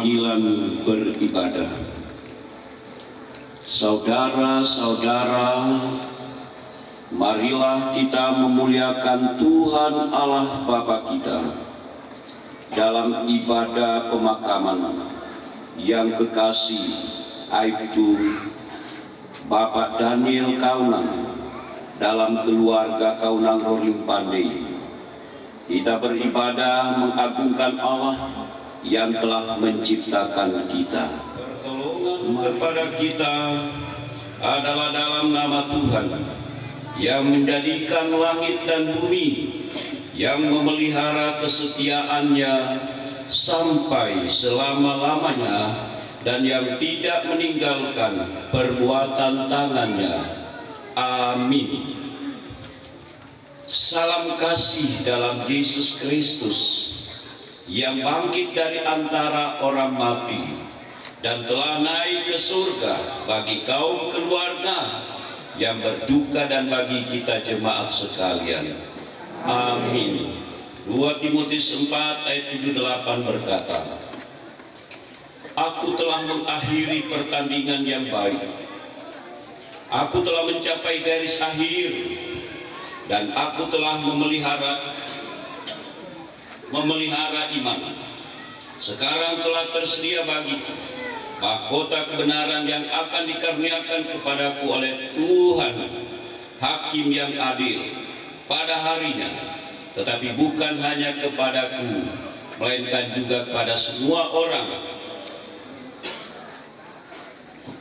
panggilan beribadah. Saudara-saudara, marilah kita memuliakan Tuhan Allah Bapa kita dalam ibadah pemakaman yang kekasih, yaitu Bapak Daniel Kaunang dalam keluarga Kaunang Rolim Pandey. Kita beribadah mengagungkan Allah yang telah menciptakan kita. Pertolongan kepada kita adalah dalam nama Tuhan yang menjadikan langit dan bumi, yang memelihara kesetiaannya sampai selama-lamanya, dan yang tidak meninggalkan perbuatan tangannya. Amin. Salam kasih dalam Yesus Kristus yang bangkit dari antara orang mati dan telah naik ke surga bagi kaum keluarga yang berduka dan bagi kita jemaat sekalian. Amin. 2 Timotius 4 ayat 7-8 berkata, Aku telah mengakhiri pertandingan yang baik. Aku telah mencapai garis akhir, dan aku telah memelihara iman. Sekarang telah tersedia bagiku mahkota kebenaran yang akan dikaruniakan kepadaku oleh Tuhan, Hakim yang adil, pada harinya. Tetapi bukan hanya kepadaku, melainkan juga kepada semua orang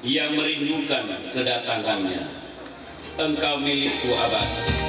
yang merindukan kedatangannya. Engkau milikku abadi.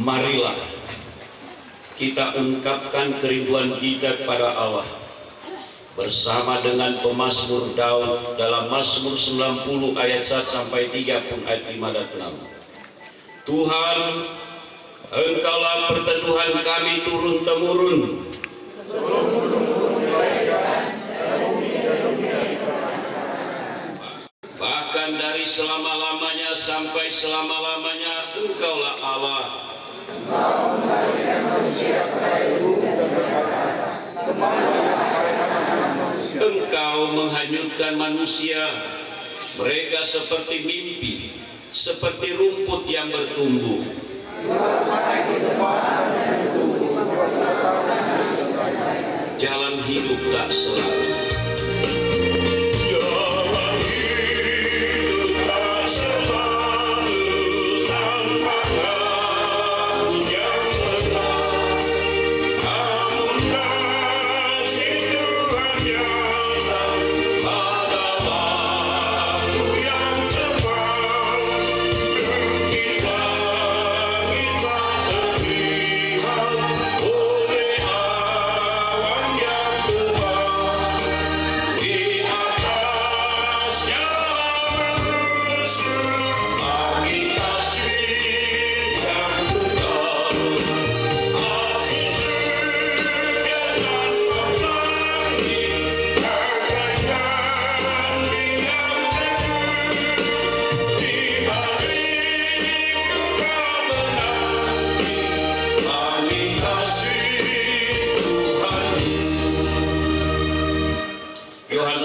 Marilah kita ungkapkan kerinduan kita kepada Allah bersama dengan pemazmur Daud dalam Mazmur 90 ayat 1 sampai 30 ayat 5 dan 6. Tuhan, Engkaulah perteduhan kami turun-temurun. Bahkan dari selama-lamanya sampai selama-lamanya Engkaulah Allah. Engkau menghanyutkan manusia, mereka seperti mimpi, seperti rumput yang bertumbuh. Jalan hidup tak selalu.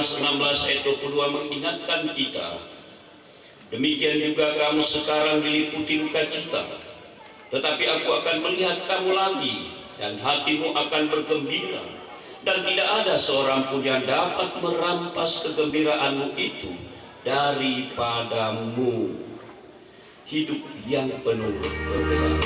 Yohanes 16 ayat 22 mengingatkan kita, demikian juga kamu sekarang diliputi duka cita, tetapi aku akan melihat kamu lagi, dan hatimu akan bergembira, dan tidak ada seorang pun yang dapat merampas kegembiraanmu itu daripadamu. Hidup yang penuh bergerak.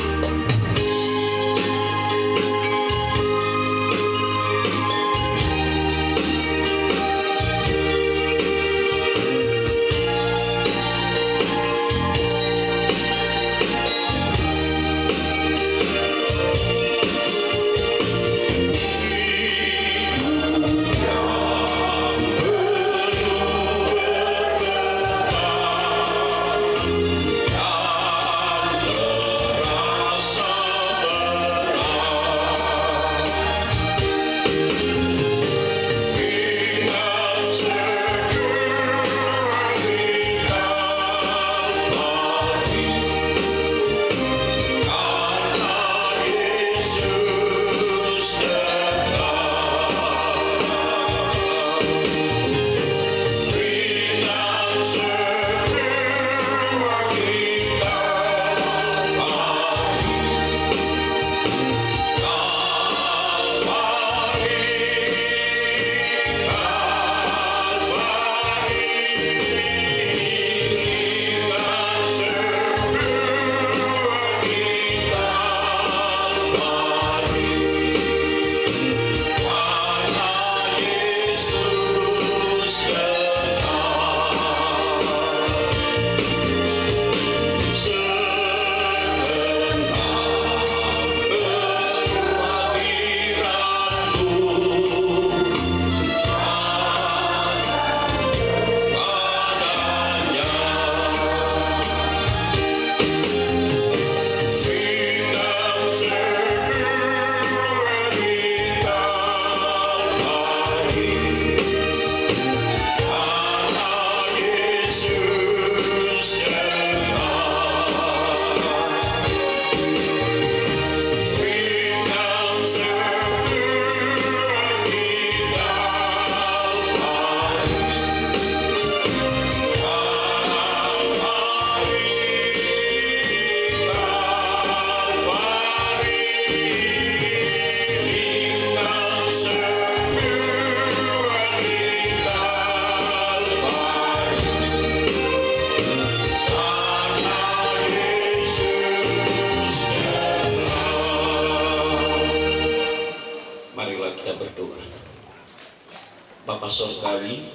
Bapa Sorgawi,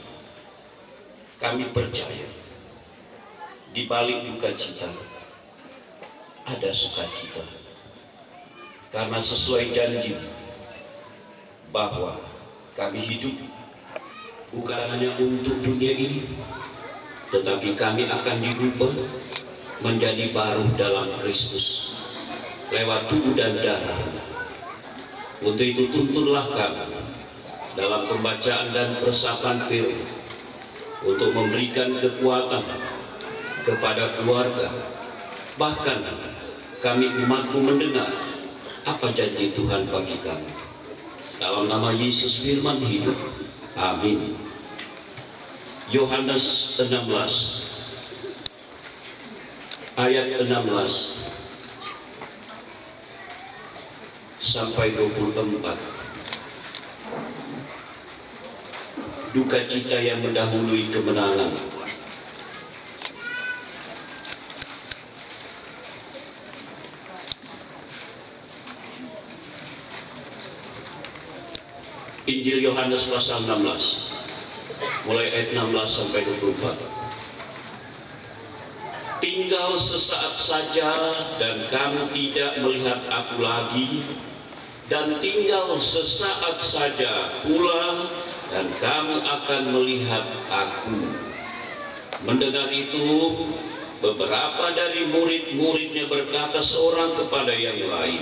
kami percaya di balik duka cita ada sukacita, karena sesuai janji bahwa kami hidup bukan hanya untuk dunia ini, tetapi kami akan dirubah menjadi baru dalam Kristus lewat tubuh dan darah. Untuk itu tuntunlah kami dalam pembacaan dan peresapan firman, untuk memberikan kekuatan kepada keluarga, bahkan kami umatmu mendengar apa janji Tuhan bagi kami. Dalam nama Yesus firman hidup, amin. Yohanes 16 ayat 16 sampai 24. Duka cita yang mendahului kemenangan. Injil Yohanes pasal 16, mulai ayat 16 sampai 24. Tinggal sesaat saja dan kamu tidak melihat aku lagi, dan tinggal sesaat saja pula dan kamu akan melihat aku. Mendengar itu, beberapa dari murid-muridnya berkata seorang kepada yang lain,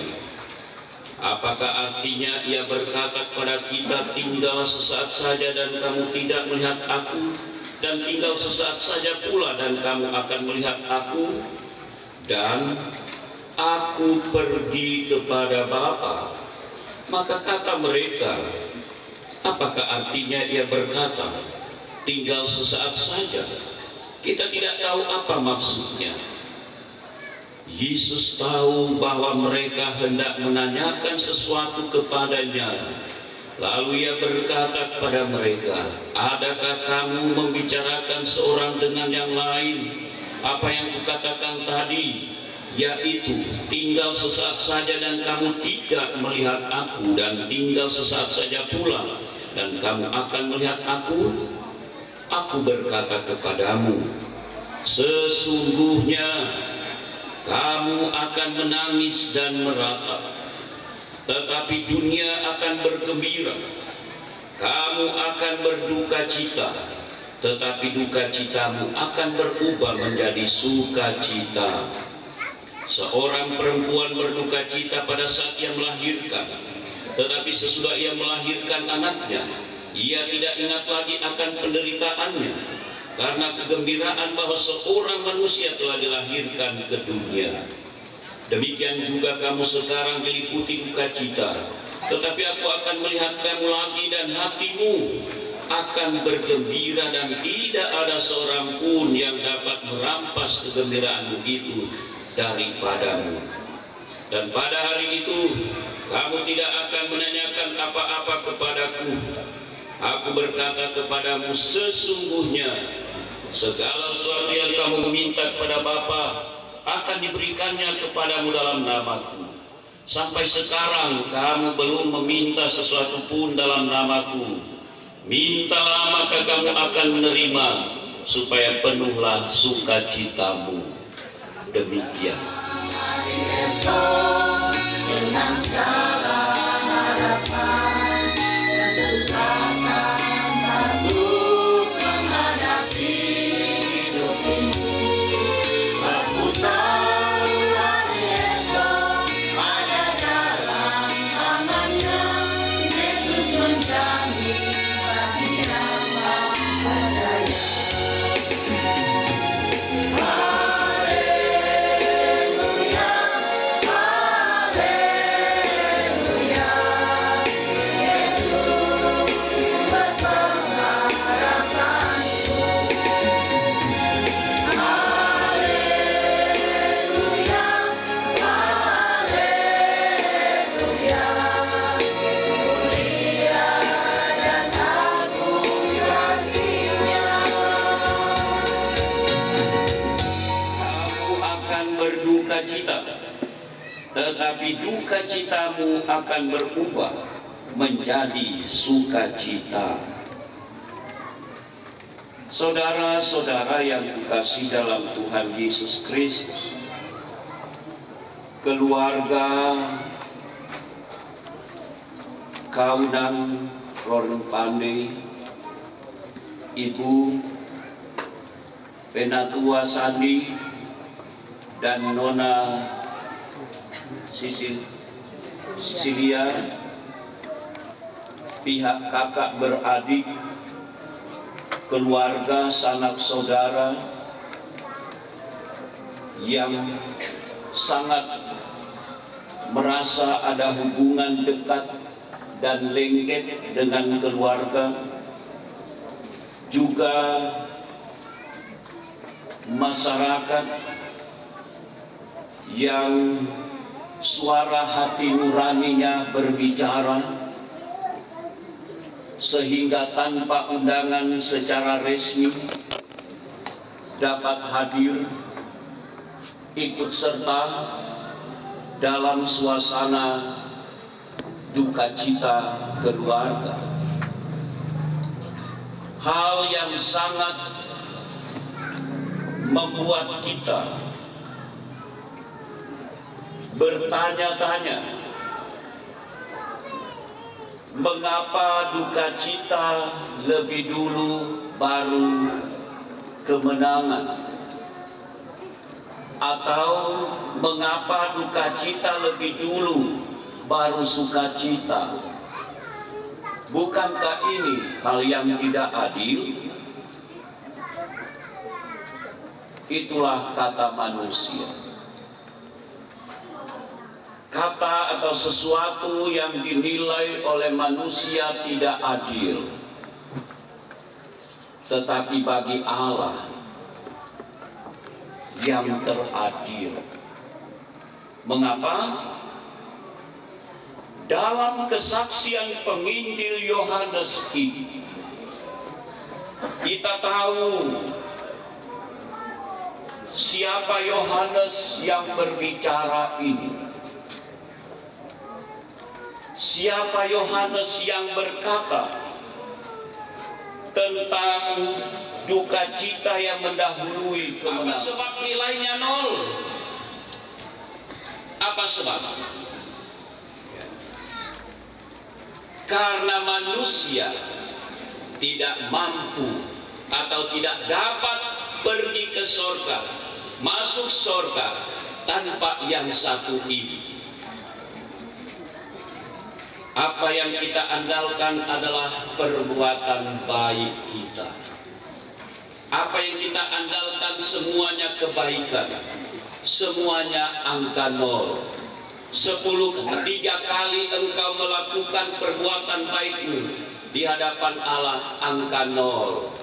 apakah artinya ia berkata kepada kita, tinggal sesaat saja dan kamu tidak melihat aku, dan tinggal sesaat saja pula dan kamu akan melihat aku, dan aku pergi kepada Bapa? Maka kata mereka, apakah artinya ia berkata, tinggal sesaat saja. Kita tidak tahu apa maksudnya. Yesus tahu bahwa mereka hendak menanyakan sesuatu kepadanya. Lalu ia berkata kepada mereka, adakah kamu membicarakan seorang dengan yang lain? Apa yang kukatakan tadi, yaitu tinggal sesaat saja dan kamu tidak melihat aku, dan tinggal sesaat saja pula dan kamu akan melihat aku. Aku berkata kepadamu, sesungguhnya kamu akan menangis dan meratap, tetapi dunia akan bergembira. Kamu akan berduka cita, tetapi duka citamu akan berubah menjadi sukacita. Seorang perempuan berduka cita pada saat ia melahirkan, tetapi sesudah ia melahirkan anaknya, ia tidak ingat lagi akan penderitaannya, karena kegembiraan bahwa seorang manusia telah dilahirkan ke dunia. Demikian juga kamu sekarang diliputi duka cita, tetapi aku akan melihat kamu lagi dan hatimu akan bergembira, dan tidak ada seorang pun yang dapat merampas kegembiraanmu itu daripadamu. Dan pada hari itu kamu tidak akan menanyakan apa-apa kepadaku. Aku berkata kepadamu, sesungguhnya segala sesuatu yang kamu minta kepada Bapa akan diberikannya kepadamu dalam namaku. Sampai sekarang kamu belum meminta sesuatu pun dalam namaku. Mintalah maka kamu akan menerima, supaya penuhlah sukacitamu. Demikian. Dengan segala harapan dan kekuatan takut menghadapi hidup ini. Aku tahu hari esok ada dalam tangannya. Yesus menjamin bagi hamba percaya. Berduka cita, tetapi duka citamu akan berubah menjadi sukacita. Saudara-saudara yang dikasihi dalam Tuhan Yesus Kristus, keluarga Kaunan Rorun Pandey, Ibu Penatua Sandi dan Nona Sisilia, pihak kakak beradik, keluarga sanak saudara yang sangat merasa ada hubungan dekat dan lengket dengan keluarga, juga masyarakat yang suara hati nuraninya berbicara, sehingga tanpa undangan secara resmi dapat hadir ikut serta dalam suasana duka cita keluarga. Hal yang sangat membuat kita bertanya-tanya, mengapa duka cita lebih dulu baru kemenangan? Atau mengapa duka cita lebih dulu baru sukacita? Bukankah ini hal yang tidak adil? Itulah kata manusia. Kata atau sesuatu yang dinilai oleh manusia tidak adil tetapi bagi Allah yang teradil. Mengapa? Dalam kesaksian penginjil Yohanes ini, kita tahu siapa Yohanes yang berbicara ini. Siapa Yohanes yang berkata tentang duka cita yang mendahului kemenangan? Apa sebab nilainya 0? Apa sebab? Karena manusia tidak mampu atau tidak dapat pergi ke sorga, masuk sorga tanpa yang satu ini. Apa yang kita andalkan adalah perbuatan baik kita. Apa yang kita andalkan semuanya kebaikan, semuanya angka 0. 10 ketiga kali engkau melakukan perbuatan baikmu di hadapan Allah, angka 0.